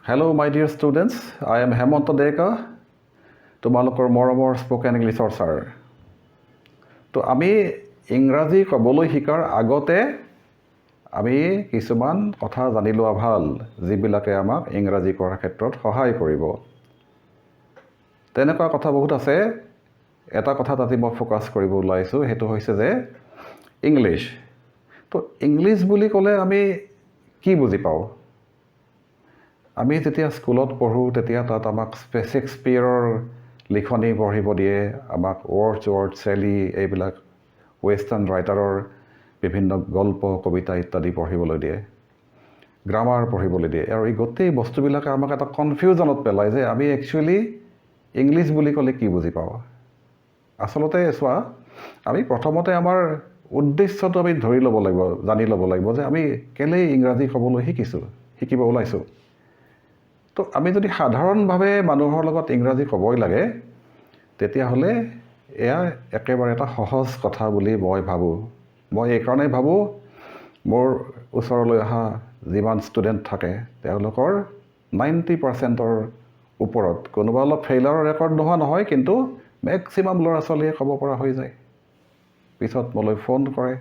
Hello, my dear students. I am Hemanta Deka. তোমালোকৰ মৰমৰ spoken ইংলিছৰ ছাৰ। তো আমি ইংৰাজী ক'বলৈ শিকাৰ আগতে আমি কিছুমান কথা জানি লোৱা ভাল, যিবিলাকে আমাক ইংৰাজী কৰাৰ ক্ষেত্ৰত সহায় কৰিব। তেনেকুৱা কথা বহুত আছে। এটা কথা তাতে মই ফ'কাছ কৰিব ওলাইছোঁ, সেইটো হৈছে যে ইংলিছ। তো ইংলিছ বুলি ক'লে আমি কি বুজি পাওঁ? আমি যেতিয়া স্কুলত পঢ়োঁ তেতিয়া তাত আমাক শেক্সপিয়াৰৰ লিখনি পঢ়িব দিয়ে, আমাক ৱৰ্ড চেলি এইবিলাক ৱেষ্টাৰ্ণ ৰাইটাৰৰ বিভিন্ন গল্প কবিতা ইত্যাদি পঢ়িবলৈ দিয়ে, গ্ৰামাৰ পঢ়িবলৈ দিয়ে। আৰু এই গোটেই বস্তুবিলাকে আমাক এটা কনফিউজনত পেলায় যে আমি একচুৱেলি ইংলিছ বুলি ক'লে কি বুজি পাওঁ। আচলতে চোৱা, আমি প্ৰথমতে আমাৰ উদ্দেশ্যটো আমি ধৰি ল'ব লাগিব, জানি ল'ব লাগিব যে আমি কেলেই ইংৰাজী ক'বলৈ শিকিব ওলাইছোঁ। তো আমি যদি সাধাৰণভাৱে মানুহৰ লগত ইংৰাজী ক'বই লাগে, তেতিয়াহ'লে এয়া একেবাৰে এটা সহজ কথা বুলি মই ভাবোঁ। মই এইকাৰণেই ভাবোঁ, মোৰ ওচৰলৈ অহা যিমান ষ্টুডেণ্ট থাকে তেওঁলোকৰ 90%ৰ ওপৰত কোনোবা অলপ ফেইলাৰৰ ৰেকৰ্ড নোহোৱা নহয়, কিন্তু মেক্সিমাম ল'ৰা ছোৱালীয়ে ক'ব পৰা হৈ যায়। পিছত মোলৈ ফোন কৰে,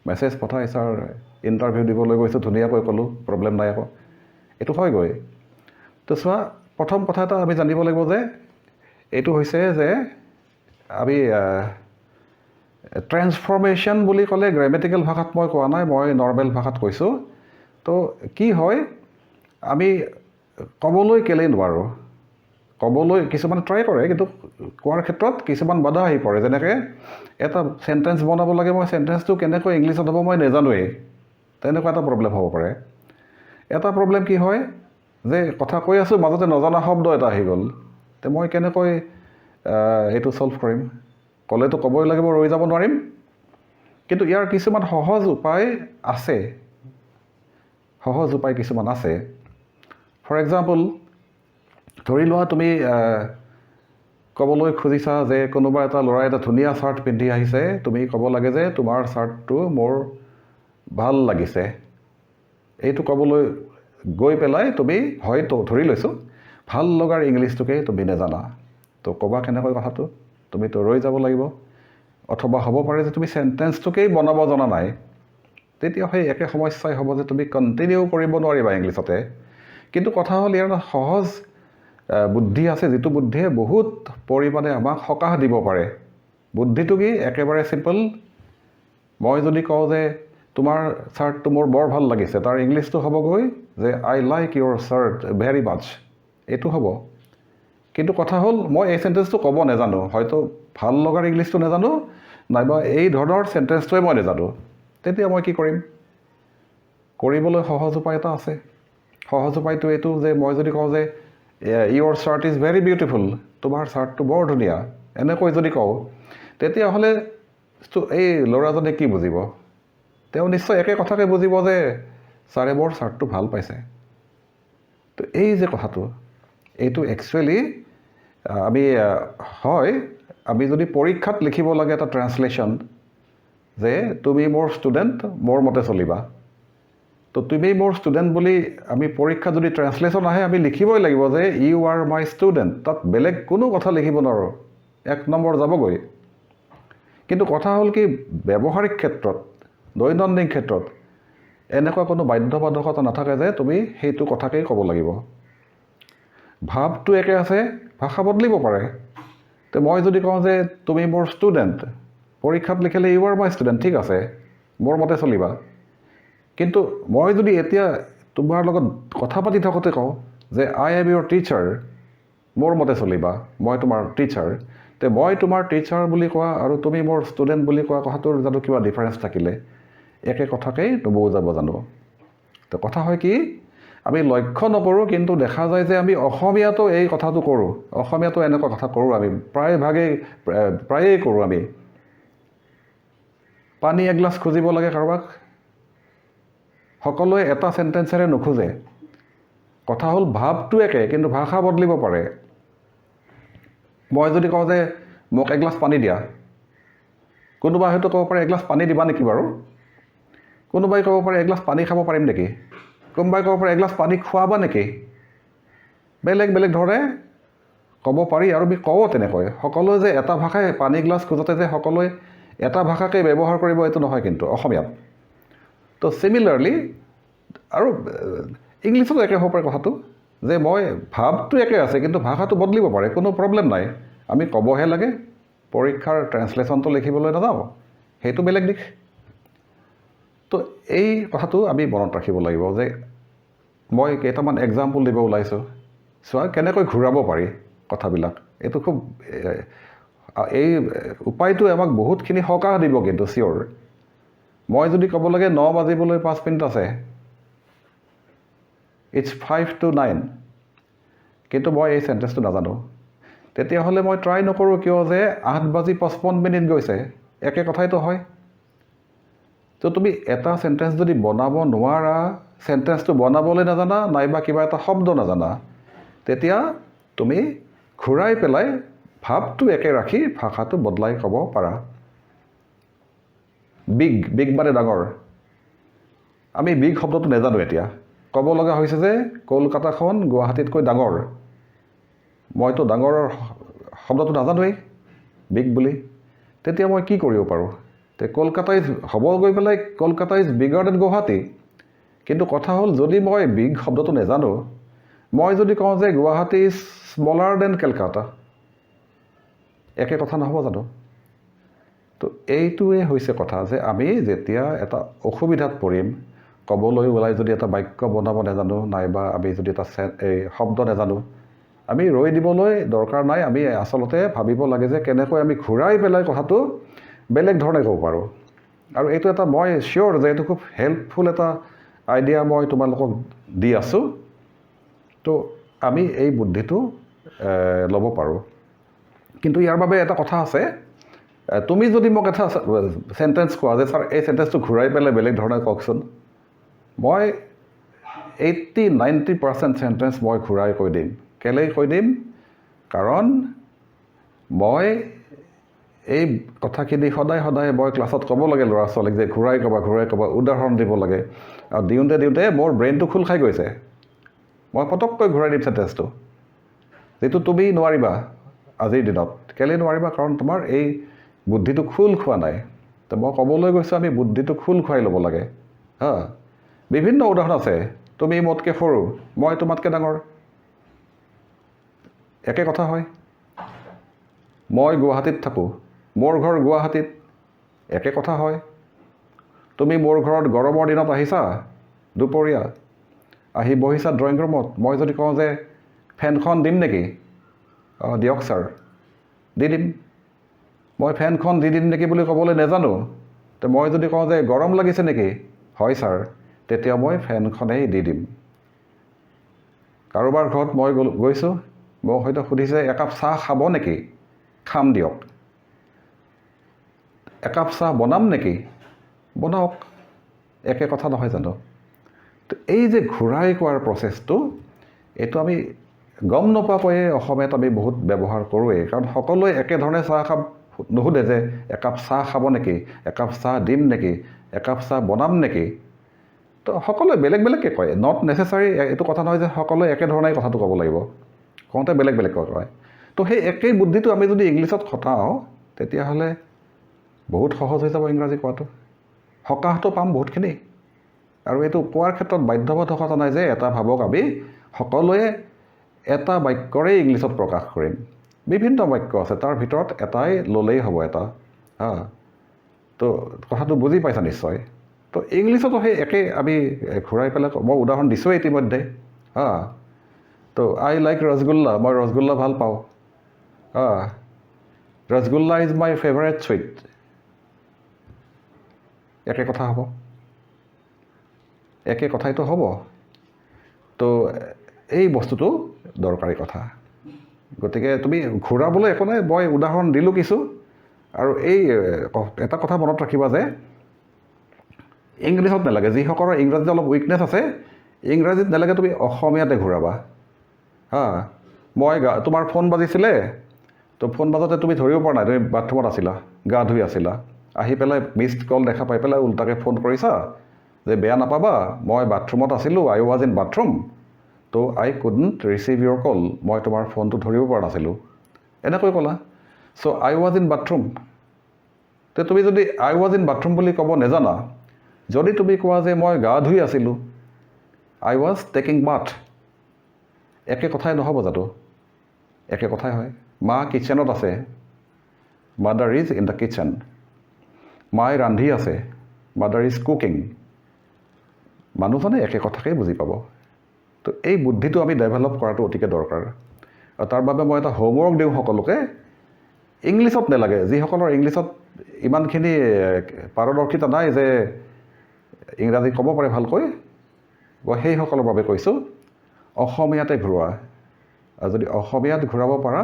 মেছেজ পঠায়, ছাৰ ইণ্টাৰভিউ দিবলৈ গৈছোঁ, ধুনীয়াকৈ ক'লোঁ, প্ৰব্লেম নাই আকৌ। এইটো হয়গৈ। তো চোৱা, প্ৰথম কথা এটা আমি জানিব লাগিব যে এইটো হৈছে যে আমি ট্ৰেন্সফৰ্মেশ্যন বুলি ক'লে গ্ৰামেটিকেল ভাষাত মই কোৱা নাই, মই নৰ্মেল ভাষাত কৈছোঁ। তো কি হয়, আমি ক'বলৈ কেলেই নোৱাৰোঁ, ক'বলৈ কিছুমানে ট্ৰাই কৰে, কিন্তু কোৱাৰ ক্ষেত্ৰত কিছুমান বাধা আহি পৰে। যেনেকৈ এটা চেণ্টেঞ্চ বনাব লাগে, মই চেণ্টেঞ্চটো কেনেকৈ ইংলিছত হ'ব মই নাজানোৱেই, তেনেকুৱা এটা প্ৰব্লেম হ'ব পাৰে। এটা প্ৰব্লেম কি হয় যে কথা কৈ আছোঁ, মাজতে নজনা শব্দ এটা আহি গ'ল, তে মই কেনেকৈ এইটো ছল্ভ কৰিম? ক'লেতো ক'বই লাগিব, ৰৈ যাব নোৱাৰিম। কিন্তু ইয়াৰ কিছুমান সহজ উপায় আছে, কিছুমান আছে। ফৰ এক্সাম্পল, ধৰি লোৱা তুমি ক'বলৈ খুজিছা যে কোনোবা এটা ল'ৰাই এটা ধুনীয়া চাৰ্ট পিন্ধি আহিছে, তুমি ক'ব লাগে যে তোমাৰ চাৰ্টটো মোৰ ভাল লাগিছে। এইটো ক'বলৈ গৈ পেলাই তুমি হয়তো ধৰি লৈছোঁ ভাল লগাৰ ইংলিছটোকে তুমি নাজানা। তো ক'বা কেনেকৈ কথাটো? তুমিতো ৰৈ যাব লাগিব। অথবা হ'ব পাৰে যে তুমি চেণ্টেঞ্চটোকেই বনাব জনা নাই, তেতিয়া সেই একে সমস্যাই হ'ব যে তুমি কণ্টিনিউ কৰিব নোৱাৰিবা ইংলিছতে। কিন্তু কথা হ'ল, ইয়াৰ এটা সহজ বুদ্ধি আছে, যিটো বুদ্ধিয়ে বহুত পৰিমাণে আমাক সকাহ দিব পাৰে। বুদ্ধিটো কি? একেবাৰে চিম্পল। মই যদি কওঁ যে তোমাৰ চাৰ্টটো মোৰ বৰ ভাল লাগিছে, তাৰ ইংলিছটো হ'বগৈ যে আই লাইক ইয়'ৰ চাৰ্ট ভেৰি মাছ। এইটো হ'ব। কিন্তু কথা হ'ল, মই এই চেণ্টেঞ্চটো ক'ব নাজানো, হয়তো ভাল লগাৰ ইংলিছটো নাজানো, নাইবা এই ধৰণৰ চেণ্টেঞ্চটোৱে মই নাজানো। তেতিয়া মই কি কৰিম? কৰিবলৈ সহজ উপায় এটা আছে। সহজ উপায়টো এইটো যে মই যদি কওঁ যে your shirt is very beautiful, তোমাৰ চাৰ্টটো বৰ ধুনীয়া, এনেকৈ যদি কওঁ, তেতিয়াহ'লে এই ল'ৰাজনে কি বুজিব? তেওঁ নিশ্চয় একে কথাকে বুজিব যে ছাৰে মোৰ চাৰ্টটো ভাল পাইছে। তো এই যে কথাটো, এইটো একচুৱেলি আমি যদি পৰীক্ষাত লিখিব লাগে এটা ট্ৰান্সলেশ্যন যে তুমি মোৰ ষ্টুডেণ্ট, মোৰ মতে চলিবা। তো তুমি মোৰ ষ্টুডেণ্ট বুলি আমি পৰীক্ষাত যদি ট্ৰান্সলেশ্যন আহে, আমি লিখিবই লাগিব যে ইউ আৰ মাই ষ্টুডেণ্ট। তাত বেলেগ কোনো কথা লিখিব নোৱাৰোঁ, 1 নম্বৰ যাবগৈ। কিন্তু কথা হ'ল কি, ব্যৱহাৰিক ক্ষেত্ৰত, দৈনন্দিন ক্ষেত্ৰত এনেকুৱা কোনো বাধ্যবাধকতা নাথাকে যে তুমি সেইটো কথাকেই ক'ব লাগিব। ভাৱটো একে আছে, ভাষা বদলিব পাৰে। তো মই যদি কওঁ যে তুমি মোৰ ষ্টুডেণ্ট, পৰীক্ষাত লিখিলে ইউ আৰ মাই ষ্টুডেণ্ট, ঠিক আছে, মোৰ মতে চলিবা। কিন্তু মই যদি এতিয়া তোমাৰ লগত কথা পাতি থাকোঁতে কওঁ যে আই এম ইয়'ৰ টিচাৰ, মোৰ মতে চলিবা, মই তোমাৰ টিচাৰ, তে মই তোমাৰ টিচাৰ বুলি কোৱা আৰু তুমি মোৰ ষ্টুডেণ্ট বুলি কোৱা কথাটোৰ জানো কিবা ডিফাৰেঞ্চ থাকিলে? একে কথাকেই নুবুজাব জানো? তো কথা হয় কি, আমি লক্ষ্য নকৰোঁ, কিন্তু দেখা যায় যে আমি অসমীয়াতো এই কথাটো কৰোঁ। অসমীয়াতো এনেকুৱা কথা কৰোঁ, আমি প্ৰায়েই কৰোঁ। আমি পানী এগিলাচ খুজিব লাগে কাৰোবাক, সকলোৱে এটা চেণ্টেঞ্চেৰে নোখোজে। কথা হ'ল ভাৱটো একে, কিন্তু ভাষা বদলিব পাৰে। মই যদি কওঁ যে মোক এগিলাচ পানী দিয়া, কোনোবাই হয়তো ক'ব পাৰে এগিলাচ পানী দিবা নেকি বাৰু? কোনোবাই ক'ব পাৰে এগিলাচ পানী খাব পাৰিম নেকি? কোনোবাই ক'ব পাৰে এগিলাচ পানী খুৱাবা নেকি? বেলেগ বেলেগ ধৰণে ক'ব পাৰি আৰু আমি কওঁ তেনেকৈ সকলোৱে যে এটা ভাষাই পানী গ্লাছ খোজোতে যে সকলোৱে এটা ভাষাকে ব্যৱহাৰ কৰিব এইটো নহয় কিন্তু অসমীয়াত তো চিমিলাৰলি আৰু ইংলিছতো একে হ'ব পাৰে কথাটো যে মই ভাৱটো একে আছে কিন্তু ভাষাটো বদলিব পাৰে কোনো প্ৰব্লেম নাই আমি ক'বহে লাগে পৰীক্ষাৰ ট্ৰেঞ্চলেশ্যনটো লিখিবলৈ নাযাওঁ সেইটো বেলেগ দিশ তো এই কথাটো আমি মনত ৰাখিব লাগিব যে মই কেইটামান এক্সাম্পল দিব ওলাইছোঁ চোৱা কেনেকৈ ঘূৰাব পাৰি কথাবিলাক এইটো খুব এই উপায়টো আমাক বহুতখিনি সকাহ দিব কিন্তু চিয়'ৰ মই যদি ক'ব লাগে 9 বাজিবলৈ 5 মিনিট আছে ইটছ 5 to 9 কিন্তু মই এই চেণ্টেন্সটো নাজানো তেতিয়াহ'লে মই ট্ৰাই নকৰোঁ কিয় যে 8:55 গৈছে একে কথাইতো হয় তো তুমি এটা চেণ্টেন্স যদি বনাব নোৱাৰা চেণ্টেন্সটো বনাবলৈ নাজানা নাইবা কিবা এটা শব্দ নাজানা তেতিয়া তুমি ঘূৰাই পেলাই ভাৱটো একে ৰাখি ভাষাটো বদলাই ক'ব পাৰা বিগ মানে ডাঙৰ আমি বিগ শব্দটো নাজানো এতিয়া ক'ব লগা হৈছে যে কলকাতাখন গুৱাহাটীতকৈ ডাঙৰ মইতো ডাঙৰৰ শব্দটো নাজানোৱেই বিগ বুলি তেতিয়া মই কি কৰিব পাৰোঁ তে কলকাতা ইজ হ'ব গৈ পেলাই Kolkata is bigger than Guwahati কিন্তু কথা হ'ল যদি মই বিগ শব্দটো নাজানো মই যদি কওঁ যে Guwahati is smaller than Calcutta একে কথা নহ'ব জানো তো এইটোৱে হৈছে কথা যে আমি যেতিয়া এটা অসুবিধাত পৰিম ক'বলৈ ওলাই যদি এটা বাক্য বনাব নাজানো নাইবা আমি যদি এটা এই শব্দ নাজানো আমি ৰৈ দিবলৈ দৰকাৰ নাই আমি আচলতে ভাবিব লাগে যে কেনেকৈ আমি ঘূৰাই পেলাই কথাটো বেলেগ ধৰণে ক'ব পাৰোঁ আৰু এইটো এটা মই চিয়'ৰ যে এইটো খুব হেল্পফুল এটা আইডিয়া মই তোমালোকক দি আছোঁ তো আমি এই বুদ্ধিটো ল'ব পাৰোঁ কিন্তু ইয়াৰ বাবে এটা কথা আছে তুমি যদি মোক এটা চেণ্টেন্স কোৱা যে ছাৰ এই চেণ্টেন্সটো ঘূৰাই পেলাই বেলেগ ধৰণে কওকচোন মই 80-90% চেণ্টেন্স মই ঘূৰাই কৈ দিম কেলেই কৈ দিম কাৰণ মই এই কথাখিনি সদায় মই ক্লাছত ক'ব লাগে ল'ৰা ছোৱালীক যে ঘূৰাই ক'বা উদাহৰণ দিব লাগে আৰু দিওঁতে মোৰ ব্ৰেইনটো খোল খাই গৈছে মই পটককৈ ঘূৰাই দিম চেণ্টেন্সটো যিটো তুমি নোৱাৰিবা আজিৰ দিনত কেলৈ নোৱাৰিবা কাৰণ তোমাৰ এই বুদ্ধিটো খোল খোৱা নাই তো মই ক'বলৈ গৈছোঁ আমি বুদ্ধিটো খোল খুৱাই ল'ব লাগে হা বিভিন্ন উদাহৰণ আছে তুমি মোতকৈ সৰু মই তোমাতকৈ ডাঙৰ একে কথা হয় মই গুৱাহাটীত থাকোঁ মোৰ ঘৰ গুৱাহাটীত একে কথা হয় তুমি মোৰ ঘৰত গৰমৰ দিনত আহিছা দুপৰীয়া আহি বহিছা ড্ৰয়িং ৰুমত মই যদি কওঁ যে ফেনখন দিম নেকি অঁ দিয়ক ছাৰ দি দিম মই ফেনখন দি দিম নেকি বুলি ক'বলৈ নাজানো তো মই যদি কওঁ যে গৰম লাগিছে নেকি হয় ছাৰ তেতিয়া মই ফেনখনেই দি দিম কাৰোবাৰ ঘৰত মই গৈছোঁ মোক হয়তো সুধিছে একাপ চাহ খাব নেকি খাম দিয়ক একাপ চাহ বনাম নেকি বনাওক একে কথা নহয় জানো তো এই যে ঘূৰাই কোৱাৰ প্ৰচেছটো এইটো আমি গম নোপোৱাকৈয়ে অসমীয়াত আমি বহুত ব্যৱহাৰ কৰোঁৱেই কাৰণ সকলোৱে একেধৰণে চাহ খাব নুসুধে যে একাপ চাহ খাব নেকি একাপ চাহ দিম নেকি একাপ চাহ বনাম নেকি তো সকলোৱে বেলেগকৈ কয় নট নেচেচাৰী এইটো কথা নহয় যে সকলোৱে একেধৰণেই কথাটো ক'ব লাগিব কওঁতে বেলেগকৈ কয় তো সেই একেই বুদ্ধিটো আমি যদি ইংলিছত খটাওঁ তেতিয়াহ'লে বহুত সহজ হৈ যাব ইংৰাজী কোৱাটো সকাহটো পাম বহুতখিনি আৰু এইটো কোৱাৰ ক্ষেত্ৰত বাধ্যবাধকতা নাই যে এটা ভাৱক আমি সকলোৱে এটা বাক্যৰেই ইংলিছত প্ৰকাশ কৰিম বিভিন্ন বাক্য আছে তাৰ ভিতৰত এটাই ল'লেই হ'ব এটা হা তো কথাটো বুজি পাইছা নিশ্চয় তো ইংলিছতো সেই একে আমি ঘূৰাই পেলাই মই উদাহৰণ দিছোঁৱেই ইতিমধ্যে হা তো আই লাইক ৰসগোল্লা মই ৰসগোল্লা ভাল পাওঁ হা rasgulla is my favourite sweet একে কথা হ'ব একে কথাইতো হ'ব তো এই বস্তুটো দৰকাৰী কথা গতিকে তুমি ঘূৰাবলৈ একো নাই মই উদাহৰণ দিলোঁ কিছু আৰু এই এটা কথা মনত ৰাখিবা যে ইংলিছত নালাগে যিসকলৰ ইংৰাজীত অলপ উইকনেছ আছে ইংৰাজীত নালাগে তুমি অসমীয়াতে ঘূৰাবা হা মই তোমাৰ ফোন বাজিছিলে তো ফোন বাজোতে তুমি ধৰিব পৰা নাই তুমি বাথৰুমত আছিলা গা ধুই আছিলা আহি পেলাই মিছড কল দেখা পাই পেলাই ওলটাকৈ ফোন কৰিছা যে বেয়া নাপাবা মই বাথৰুমত আছিলোঁ আই ৱাজ ইন বাথৰুম তো আই কুডন্ট ৰিচিভ ইয়'ৰ কল, মই তোমাৰ ফোনটো ধৰিব পৰা নাছিলোঁ, এনেকৈ ক'লা। চ' আই ৱাজ ইন বাথৰুম। তো তুমি যদি আই ৱাজ ইন বাথৰুম বুলি ক'ব নাজানা, যদি তুমি কোৱা যে মই গা ধুই আছিলোঁ, আই ৱাজ টেকিং বাথ, একে কথাই নহ'ব জানো? একে কথাই হয়। মা কিটচেনত আছে, mother is in the kitchen. মাই ৰান্ধি আছে, মাদাৰ ইজ কুকিং। মানুহজনে একে কথাকেই বুজি পাব। তো এই বুদ্ধিটো আমি ডেভেলপ কৰাটো অতিকে দৰকাৰ। আৰু তাৰ বাবে মই এটা হোমৱৰ্ক দিওঁ সকলোকে, ইংলিছত নালাগে, যিসকলৰ ইংলিছত ইমানখিনি পাৰদৰ্শিতা নাই যে ইংৰাজী ক'ব পাৰে ভালকৈ, মই সেইসকলৰ বাবে কৈছোঁ অসমীয়াতে ঘূৰোৱা। আৰু যদি অসমীয়াত ঘূৰাব পাৰা,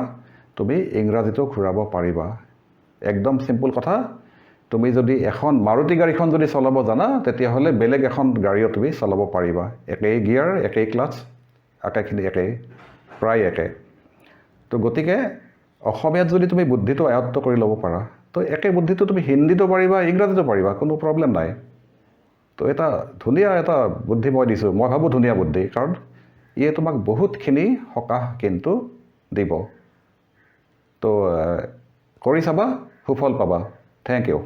তুমি ইংৰাজীতো ঘূৰাব পাৰিবা। একদম চিম্পুল কথা। তুমি যদি এখন মাৰুতি গাড়ীখন যদি চলাব জানা, তেতিয়াহ'লে বেলেগ এখন গাড়ীও তুমি চলাব পাৰিবা। একেই গিয়াৰ, একেই ক্লাছ, আটাইখিনি একেই, প্ৰায় একে। তো গতিকে অসমীয়াত যদি তুমি বুদ্ধিটো আয়ত্ত কৰি ল'ব পাৰা, তো একে বুদ্ধিটো তুমি হিন্দীতো পাৰিবা, ইংৰাজীতো পাৰিবা, কোনো প্ৰব্লেম নাই। তো এটা ধুনীয়া এটা বুদ্ধি মই দিছোঁ, মই ভাবোঁ ধুনীয়া বুদ্ধি, কাৰণ ইয়ে তোমাক বহুতখিনি সকাহ কিন্তু দিব। তো কৰি চাবা, সুফল পাবা। Thank U.